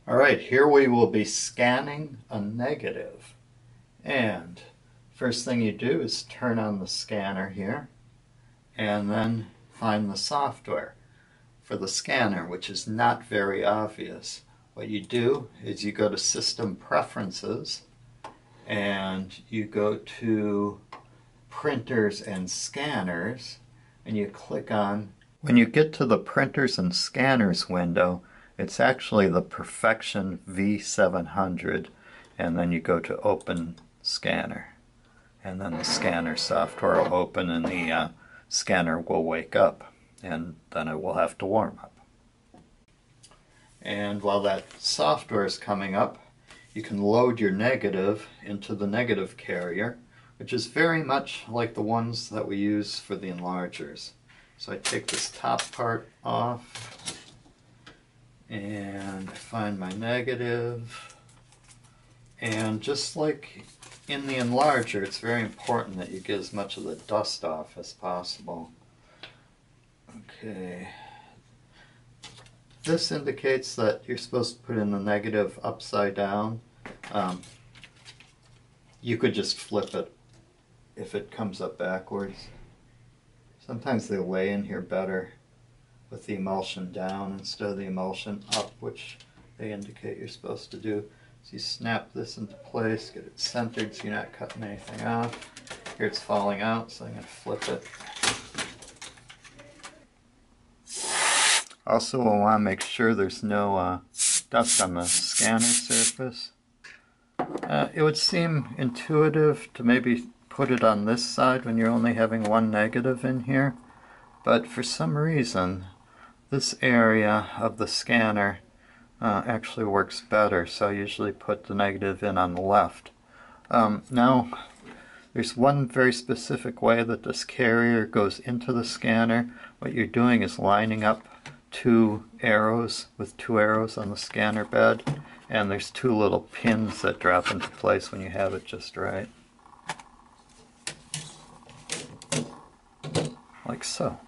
All right, here we will be scanning a negative. And first thing you do is turn on the scanner here and then find the software for the scanner, which is not very obvious. What you do is you go to System Preferences and you go to Printers and Scanners and you click on, when you get to the Printers and Scanners window, it's actually the Perfection V700, and then you go to Open Scanner. And then the scanner software will open and the scanner will wake up, and then it will have to warm up. And while that software is coming up, you can load your negative into the negative carrier, which is very much like the ones that we use for the enlargers. So I take this top part off and I find my negative, and just like in the enlarger, it's very important that you get as much of the dust off as possible. Okay, this indicates that you're supposed to put in the negative upside down. You could just flip it if it comes up backwards. Sometimes they lay in here better with the emulsion down instead of the emulsion up, which they indicate you're supposed to do. So you snap this into place, get it centered so you're not cutting anything off. Here it's falling out, so I'm going to flip it. Also, we'll want to make sure there's no dust on the scanner surface. It would seem intuitive to maybe put it on this side when you're only having one negative in here, but for some reason this area of the scanner actually works better, so I usually put the negative in on the left. Now, there's one very specific way that this carrier goes into the scanner. What you're doing is lining up two arrows with two arrows on the scanner bed, and there's two little pins that drop into place when you have it just right. Like so.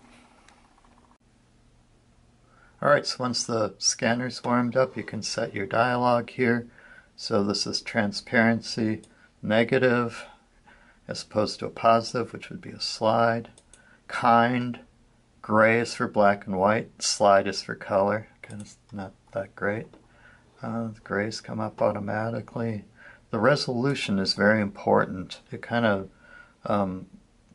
Alright, so once the scanner's warmed up, you can set your dialog here. So this is transparency negative as opposed to a positive, which would be a slide. Kind, gray is for black and white, slide is for color. Kind of not that great. The grays come up automatically. The resolution is very important. It kind of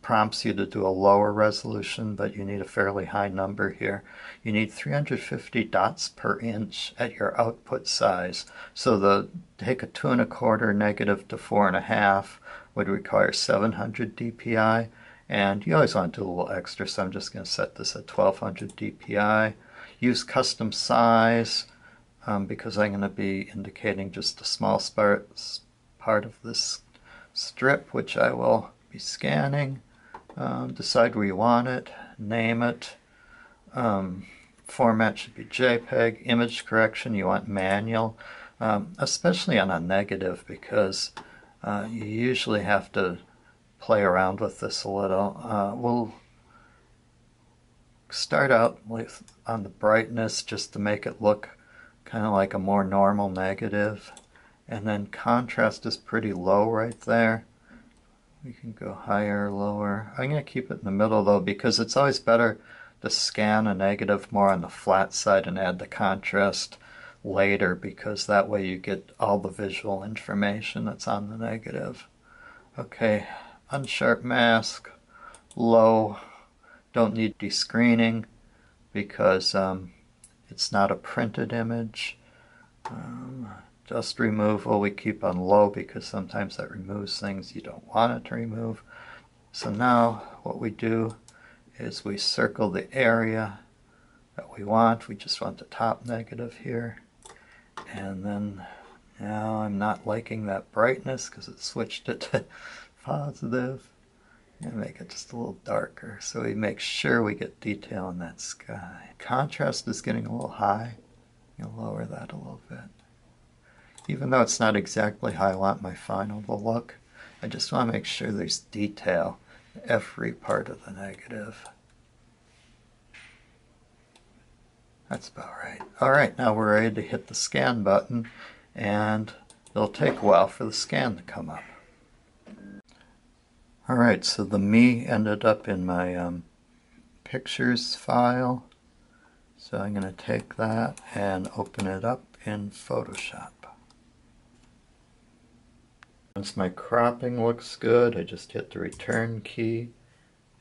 prompts you to do a lower resolution, but you need a fairly high number here. You need 350 dots per inch at your output size. So take a 2 1/4 negative to 4 1/2 would require 700 dpi, and you always want to do a little extra, so I'm just going to set this at 1200 dpi. Use custom size because I'm going to be indicating just a small part of this strip, which I will be scanning. Decide where you want it, name it, format should be JPEG, image correction you want manual, especially on a negative because you usually have to play around with this a little. We'll start out with on the brightness just to make it look kind of like a more normal negative, and then contrast is pretty low right there. We can go higher or lower. I'm going to keep it in the middle though, because it's always better to scan a negative more on the flat side and add the contrast later, because that way you get all the visual information that's on the negative. Okay, unsharp mask, low, don't need descreening because it's not a printed image. Dust removal we keep on low because sometimes that removes things you don't want it to remove. So now what we do is we circle the area that we want. We just want the top negative here. And then now I'm not liking that brightness because it switched it to positive. And make it just a little darker so we make sure we get detail in that sky. Contrast is getting a little high. You'll lower that a little bit. Even though it's not exactly how I want my final to look, I just want to make sure there's detail in every part of the negative. That's about right. All right, now we're ready to hit the scan button, and it'll take a while for the scan to come up. All right, so the me ended up in my pictures file. So I'm going to take that and open it up in Photoshop. Once my cropping looks good, I just hit the return key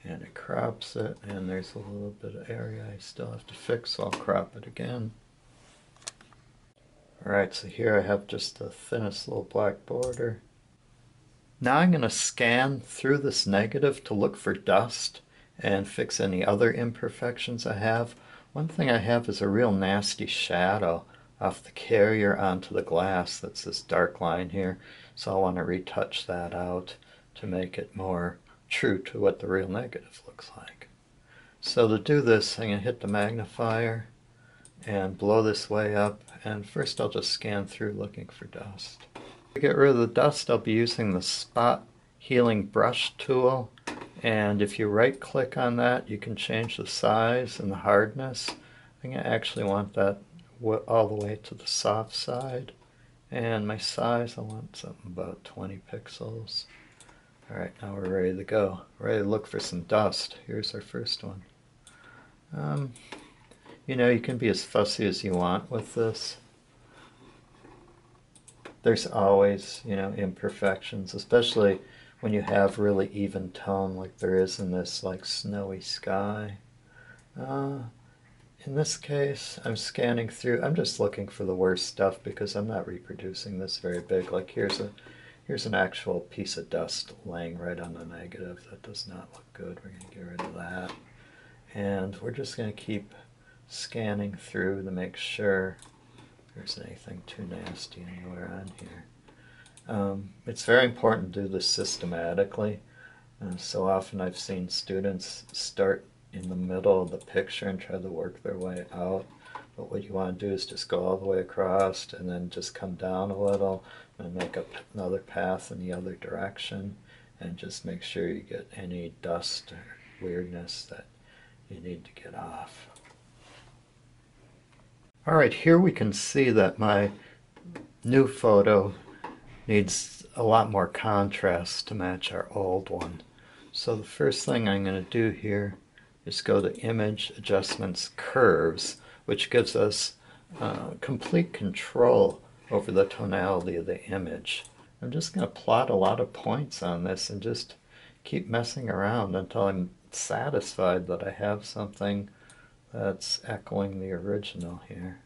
and it crops it, and there's a little bit of area I still have to fix, so I'll crop it again. Alright, so here I have just the thinnest little black border. Now I'm going to scan through this negative to look for dust and fix any other imperfections I have. One thing I have is a real nasty shadow off the carrier onto the glass. That's this dark line here. So I want to retouch that out to make it more true to what the real negative looks like. So to do this, I'm going to hit the magnifier and blow this way up. And first I'll just scan through looking for dust. To get rid of the dust, I'll be using the spot healing brush tool. And if you right click on that, you can change the size and the hardness. I think I actually want that all the way to the soft side. And my size, I want something about 20 pixels. Alright, now we're ready to go. Ready to look for some dust. Here's our first one. You know, you can be as fussy as you want with this. There's always, you know, imperfections, especially when you have really even tone like there is in this like snowy sky. In this case, I'm scanning through. I'm just looking for the worst stuff because I'm not reproducing this very big. Like here's an actual piece of dust laying right on the negative. That does not look good. We're going to get rid of that. And we're just going to keep scanning through to make sure there's anything too nasty anywhere on here. It's very important to do this systematically. So often I've seen students start in the middle of the picture and try to work their way out. But what you want to do is just go all the way across and then just come down a little and make up another path in the other direction, and just make sure you get any dust or weirdness that you need to get off. Alright, here we can see that my new photo needs a lot more contrast to match our old one. So the first thing I'm going to do here is go to Image, Adjustments, Curves, which gives us complete control over the tonality of the image. I'm just going to plot a lot of points on this and just keep messing around until I'm satisfied that I have something that's echoing the original here.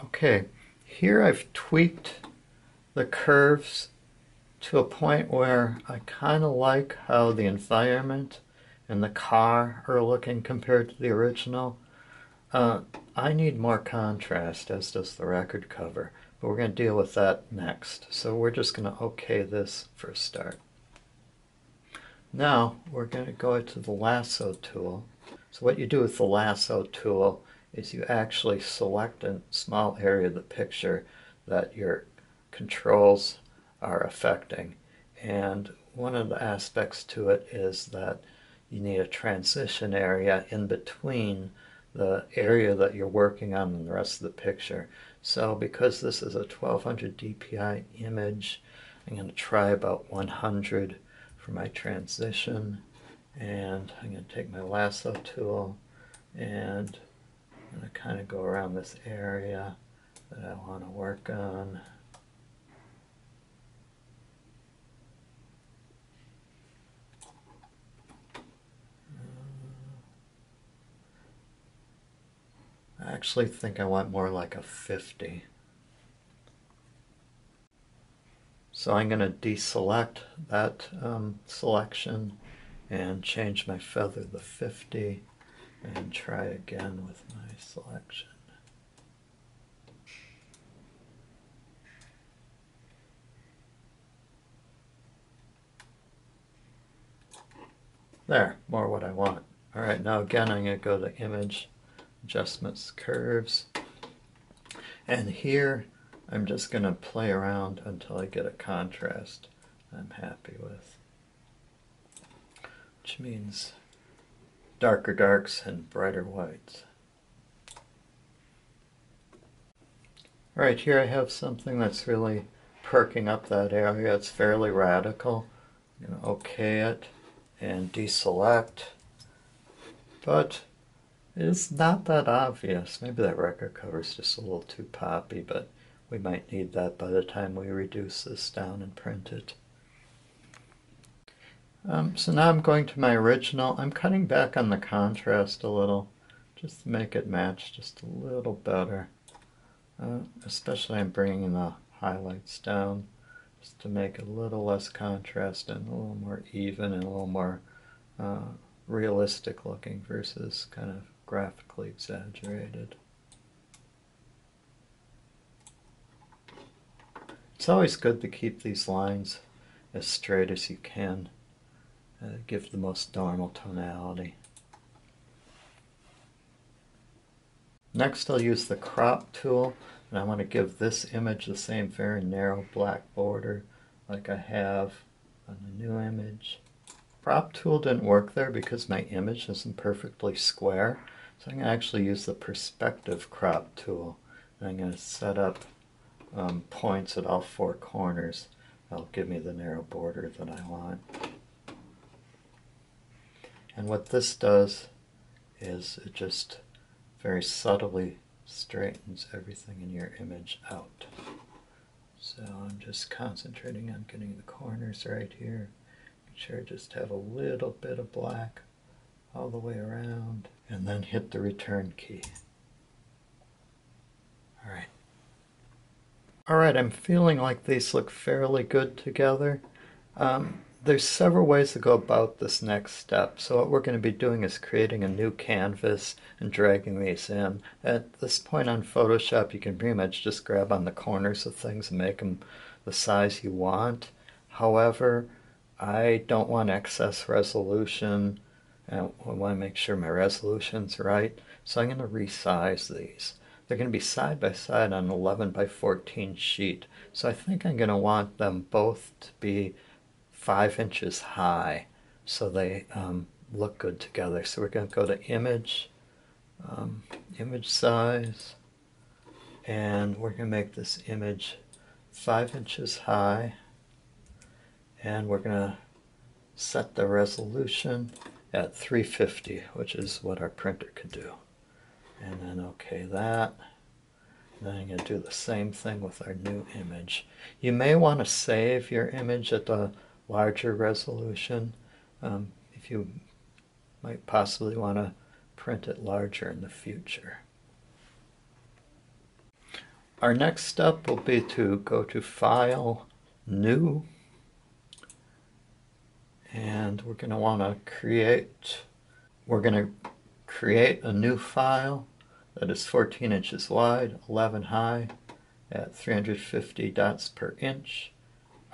Okay, here I've tweaked the curves to a point where I kind of like how the environment and the car are looking compared to the original. I need more contrast, as does the record cover, but we're going to deal with that next. So we're just going to OK this for a start. Now we're going to go to the lasso tool. So what you do with the lasso tool is you actually select a small area of the picture that your controls are affecting. And one of the aspects to it is that you need a transition area in between the area that you're working on and the rest of the picture. So because this is a 1200 dpi image, I'm going to try about 100 for my transition. And I'm going to take my lasso tool and I'm going to kind of go around this area that I want to work on. I actually think I want more like a 50. So I'm going to deselect that selection and change my feather to 50 and try again with my selection. There, more what I want. Alright, now again I'm going to go to Image, Adjustments, Curves, and here I'm just going to play around until I get a contrast I'm happy with, which means darker darks and brighter whites. Right here I have something that's really perking up that area. It's fairly radical. I'm going to OK it and deselect, but it's not that obvious. Maybe that record cover is just a little too poppy, but we might need that by the time we reduce this down and print it. So now I'm going to my original. I'm cutting back on the contrast a little, just to make it match just a little better. Especially I'm bringing the highlights down, just to make it a little less contrast and a little more even and a little more realistic looking versus kind of graphically exaggerated. It's always good to keep these lines as straight as you can. Give the most normal tonality. Next I'll use the crop tool, and I want to give this image the same very narrow black border like I have on the new image. Crop tool didn't work there because my image isn't perfectly square, so I'm going to actually use the perspective crop tool. And I'm going to set up points at all four corners. That'll give me the narrow border that I want. And what this does is it just very subtly straightens everything in your image out. So I'm just concentrating on getting the corners right here. Make sure I just have a little bit of black all the way around, and then hit the return key. Alright, I'm feeling like these look fairly good together. There's several ways to go about this next step. So what we're going to be doing is creating a new canvas and dragging these in. At this point on Photoshop, you can pretty much just grab on the corners of things and make them the size you want. However, I don't want excess resolution. I want to make sure my resolution's right. So I'm going to resize these. They're going to be side by side on an 11 by 14 sheet. So I think I'm going to want them both to be 5 inches high so they look good together. So we're going to go to image, image size, and we're going to make this image 5 inches high, and we're going to set the resolution at 350, which is what our printer could do. And then OK that. And then I'm going to do the same thing with our new image. You may want to save your image at the larger resolution if you might possibly want to print it larger in the future. Our next step will be to go to File, New, and we're going to want to create a new file that is 14 inches wide, 11 high, at 350 dots per inch,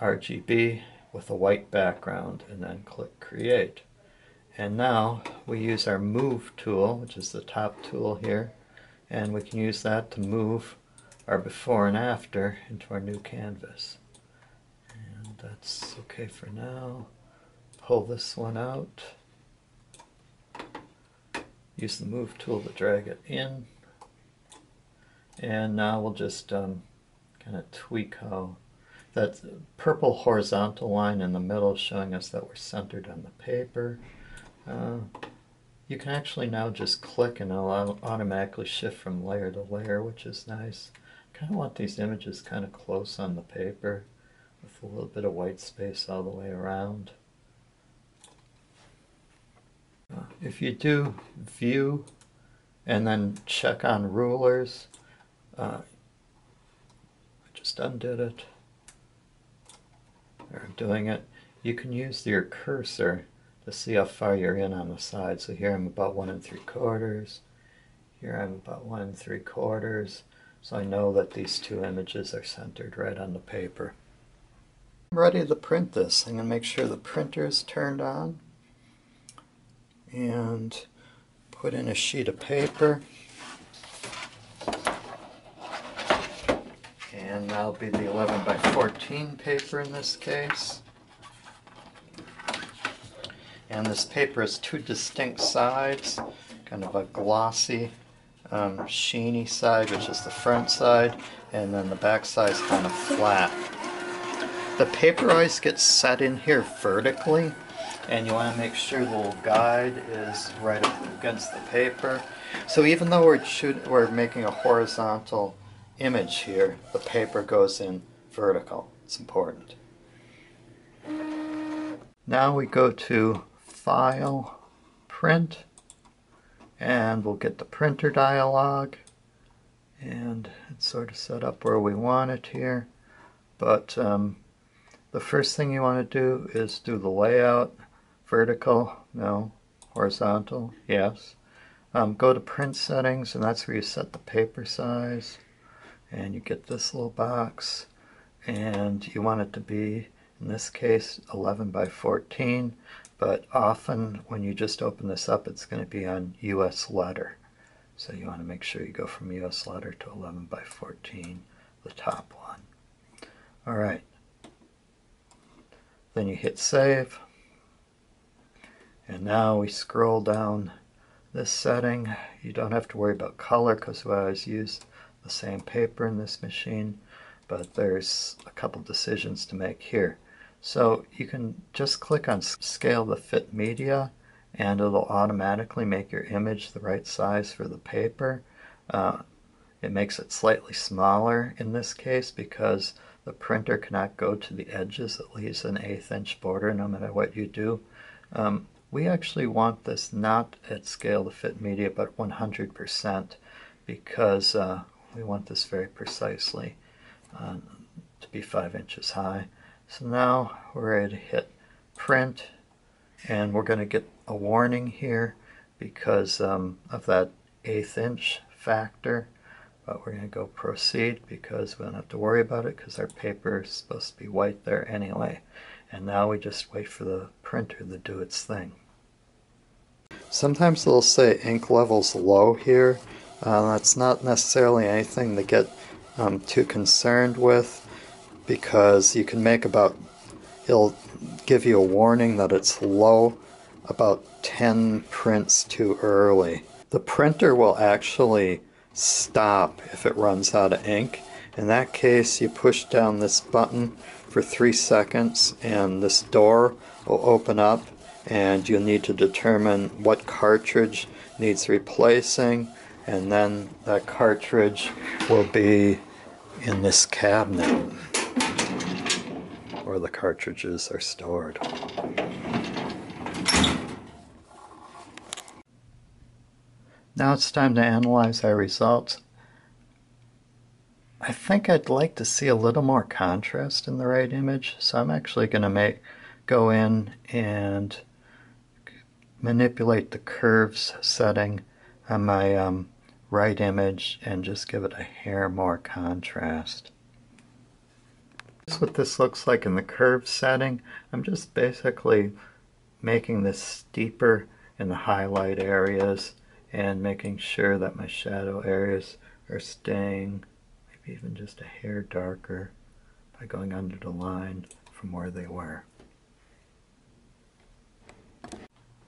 RGB, with a white background, and then click Create. And now we use our Move tool, which is the top tool here, and we can use that to move our before and after into our new canvas. And that's okay for now. Pull this one out. Use the Move tool to drag it in. And now we'll just kind of tweak how that purple horizontal line in the middle is showing us that we're centered on the paper. You can actually now just click and it'll automatically shift from layer to layer, which is nice. I kind of want these images kind of close on the paper with a little bit of white space all the way around. If you do View and then check on rulers, I just undid it. I'm doing it. You can use your cursor to see how far you're in on the side. So here I'm about 1 3/4. Here I'm about 1 3/4. So I know that these two images are centered right on the paper. I'm ready to print this. I'm going to make sure the printer is turned on and put in a sheet of paper. And that'll be the 11 by 14 paper in this case. And this paper has two distinct sides, kind of a glossy, sheeny side, which is the front side, and then the back side is kind of flat. The paper always gets set in here vertically, and you want to make sure the little guide is right up against the paper. So even though we're making a horizontal image here, the paper goes in vertical. It's important. Now we go to File, Print, and we'll get the printer dialog, and it's sort of set up where we want it here. But the first thing you want to do is do the layout. Vertical, no. Horizontal, yes. Go to print settings, and that's where you set the paper size. And you get this little box, and you want it to be, in this case, 11 by 14. But often when you just open this up, it's going to be on US letter. So you want to make sure you go from US letter to 11 by 14, the top one. All right. Then you hit save. And now we scroll down this setting. You don't have to worry about color because we always use the same paper in this machine, but there's a couple decisions to make here. So you can just click on Scale to Fit Media, and it'll automatically make your image the right size for the paper. It makes it slightly smaller in this case because the printer cannot go to the edges. It leaves an 1/8 inch border no matter what you do. We actually want this not at Scale to Fit Media, but 100% because we want this very precisely to be 5 inches high. So now we're ready to hit print, and we're going to get a warning here because of that 1/8 inch factor. But we're going to go proceed because we don't have to worry about it because our paper is supposed to be white there anyway. And now we just wait for the printer to do its thing. Sometimes it'll say ink levels low here. That's not necessarily anything to get too concerned with, because you can make it'll give you a warning that it's low about 10 prints too early. The printer will actually stop if it runs out of ink. In that case, you push down this button for 3 seconds and this door will open up, and you'll need to determine what cartridge needs replacing, and then that cartridge will be in this cabinet where the cartridges are stored. Now it's time to analyze our results. I think I'd like to see a little more contrast in the right image, so I'm actually going to go in and manipulate the curves setting on my right image and just give it a hair more contrast. Here's what this looks like in the curve setting. I'm just basically making this steeper in the highlight areas and making sure that my shadow areas are staying maybe even just a hair darker by going under the line from where they were.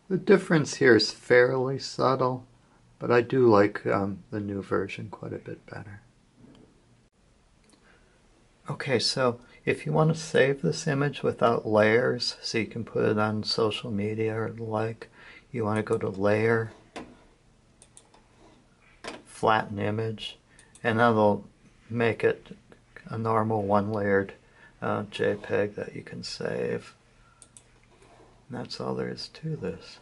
The difference here is fairly subtle, but I do like the new version quite a bit better. Okay, so if you want to save this image without layers, so you can put it on social media or the like, you want to go to Layer, Flatten Image, and that'll make it a normal one-layered JPEG that you can save. And that's all there is to this.